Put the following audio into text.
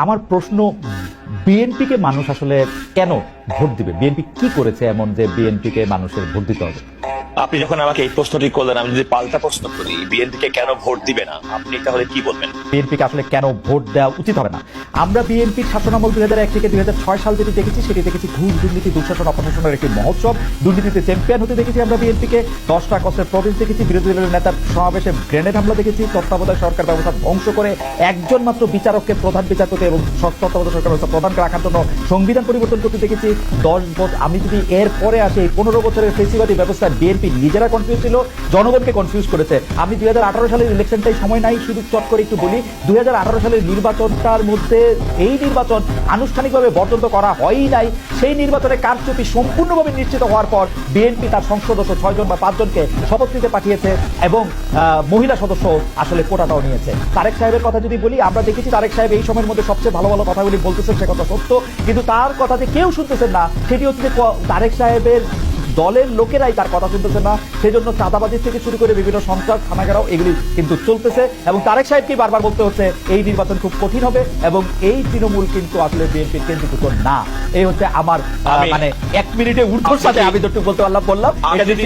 আমার প্রশ্ন, বিএনপিকে মানুষ আসলে কেন ভোট দিবে? বিএনপি কি করেছে এমন যে বিএনপিকে মানুষের ভোট দিতে হবে? আপনি যখন আমাকে এই প্রশ্নটি করলেন, আমি যদি পাল্টা প্রশ্ন করি, বিএনপিকে কেন ভোট দিবে না, আপনি তাহলে কি বলবেন? বিএনপিকে আসলে কেন ভোট দেওয়া উচিত হবে না? আমরা বিএনপির শাসনামল 2001 থেকে 2006 সাল যেটি দেখেছি, সেটি দেখেছি ঘুষ, দুর্নীতি, দুঃশাসন, অপশাসনের একটি মহোৎসব। দুর্নীতিতে চ্যাম্পিয়ন হতে দেখেছি আমরা বিএনপিকে। 10টা কষ্টের প্রভিন্স দেখেছি, বিরোধী দলের নেতার সমাবেশে গ্রেনেড হামলা দেখেছি, তত্ত্বাবধায়ক সরকার ব্যবস্থা ধ্বংস করে একজন মাত্র বিচারককে প্রধান বিচারপতি এবং তত্ত্বাবধায়ক সরকার ব্যবস্থা প্রধানকে রাখার জন্য সংবিধান পরিবর্তন করতে দেখেছি। 10 বছর, আমি যদি এর পরে আসি, এই 15 বছরের ফেসিবাদী ব্যবস্থায় বিএনপি নিজেরা কনফিউজ ছিল, জনগণকে কনফিউজ করেছে। আমি 2018 সালের ইলেকশনটাই সময় নাই, শুধু চট করে একটু বলি, 2018 সালের নির্বাচনটার মধ্যে এই নির্বাচন আনুষ্ঠানিকভাবে বর্জন করা হয়ই নাই। সেই নির্বাচনে কারচুপি সম্পূর্ণভাবে নিশ্চিত হওয়ার পর বিএনপি তার সংসদ সদস্য 6 জন বা 5 জনকে শপথ নিতে পাঠিয়েছে এবং মহিলা সদস্য আসলে কোটাটাও নিয়েছে। তারেক সাহেবের কথা যদি বলি, আমরা দেখেছি তারেক সাহেব এই সময়ের মধ্যে সবচেয়ে ভালো ভালো কথাগুলি বলতেছেন, সে কথা সত্য, কিন্তু তার কথা যে কেউ শুনতেছেন না, সেটি হচ্ছে যে তারেক সাহেবের দলের লোকেরাই তার কথা শুনতেছে না। সেজন্য চাঁদাবাজি থেকে শুরু করে বিভিন্ন সন্ত্রাস, খানাগারাও এগুলি কিন্তু চলতেছে এবং তারেক সাহেবকে বারবার বলতে হচ্ছে এই নির্বাচন খুব কঠিন হবে এবং এই তৃণমূল কিন্তু আসলে বিএনপির কেন্দ্রীভূত না। এই হচ্ছে আমার মানে 1 মিনিটে ঊর্ধ্বর সাথে আমি যতটুকু বলতে পারলাম বললাম। এটা যদি